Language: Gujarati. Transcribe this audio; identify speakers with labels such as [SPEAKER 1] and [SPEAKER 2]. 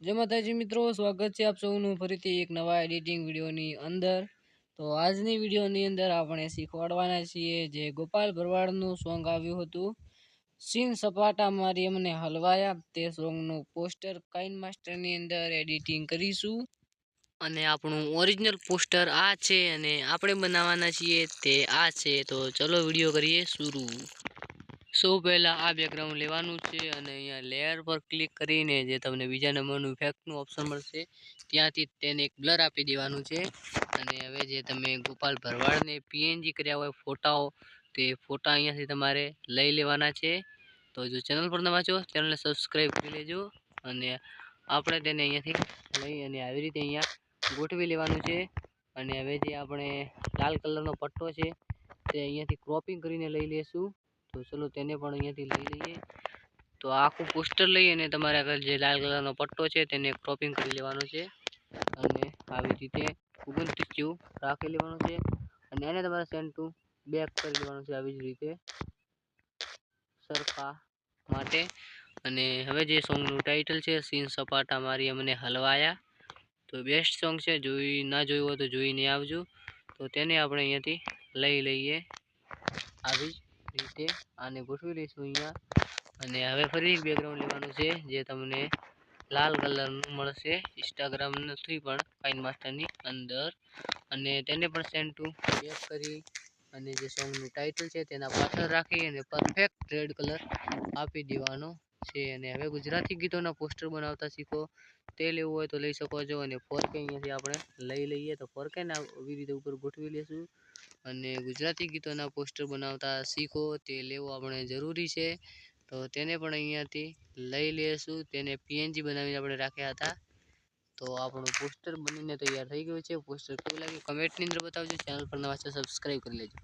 [SPEAKER 1] જય માતાજી મિત્રો, સ્વાગત છે આપ સૌનું ફરીથી એક નવા એડિટિંગ વિડીયોની અંદર। તો આજની વિડીયોની અંદર આપણે શીખવાડવાના છીએ જે ગોપાલ ભરવાડનું સોંગ આવ્યું હતું સીન સપાટા મારી અમને હલવાયા, તે સોંગનું પોસ્ટર કાઇન માસ્ટરની અંદર એડિટિંગ કરીશું અને આપણું ઓરિજિનલ પોસ્ટર આ છે અને આપણે બનાવવાના છીએ તે આ છે। તો ચલો વિડીયો કરીએ શરૂ। સૌ પહેલા આ બેકગ્રાઉન્ડ લેવાનું છે અને અહીંયા લેયર પર ક્લિક કરીને જે તમને બીજા નંબરનું ઇફેક્ટનું ઓપ્શન મળશે ત્યાંથી તેને એક બ્લર આપી દેવાનું છે। અને હવે જે તમે ગોપાલ ભરવાડને પીએનજી કર્યા હોય ફોટાઓ, તે ફોટા અહીંયાથી તમારે લઈ લેવાના છે। તો જો ચેનલ પર નવા છો ચેનલને સબસ્ક્રાઈબ કરી લેજો અને આપણે તેને અહીંયાથી લઈ અને આવી રીતે અહીંયા ગોઠવી લેવાનું છે। અને હવે જે આપણે લાલ કલરનો પટ્ટો છે તે અહીંયાથી ક્રોપિંગ કરીને લઈ લેશું। તો ચલો તેને પણ અહીંયાથી લઈ લઈએ। તો આખું પોસ્ટર લઈ અને તમારે આગળ જે લાલ કલરનો પટ્ટો છે તેને ક્રોપિંગ કરી લેવાનો છે અને આવી રીતે 29 જેવું રાખી લેવાનું છે અને એને તમારે સેન્ડ ટુ બેક કરી લેવાનું છે આવી જ રીતે સરખા માટે। અને હવે જે સોંગનું ટાઇટલ છે સીન સપાટા મારી અમને હલવાયા, તો બેસ્ટ સોંગ છે, ના જોયું હોય તો જોઈને આવજો। તો તેને આપણે અહીંયાથી લઈ લઈએ આવી રીતે આને ગોઠવી લઈશું અહીંયા। અને હવે ફરી એક બેકગ્રાઉન્ડ લેવાનું છે જે તમને લાલ કલરનું મળશે ઇન્સ્ટાગ્રામ નથી પણ કાઇન માસ્ટરની અંદર, અને તેને પણ સેન્ડ ટુ બેક કરી અને જે સોંગનું ટાઇટલ છે તેના પાછળ રાખી અને પરફેક્ટ રેડ કલર આપી દેવાનો છે। અને હવે ગુજરાતી ગીતોના પોસ્ટર બનાવતા શીખો, તે લેવું હોય તો લઈ શકો છો। અને 4K અહીંયાથી આપણે લઈ લઈએ તો 4K ને આવી રીતે ઉપર ગોઠવી લેશું અને ગુજરાતી ગીતોના પોસ્ટર બનાવતા શીખો, તે લેવો આપણે જરૂરી છે। તો તેને પણ અહીંયાથી લઈ લેશું, તેને પીએનજી બનાવીને આપણે રાખ્યા હતા। તો આપણું પોસ્ટર બનીને તૈયાર થઈ ગયું છે। પોસ્ટર કેવું લાગ્યું કમેન્ટની અંદર બતાવજો, ચેનલ પર નવા છે સબસ્ક્રાઈબ કરી લેજો।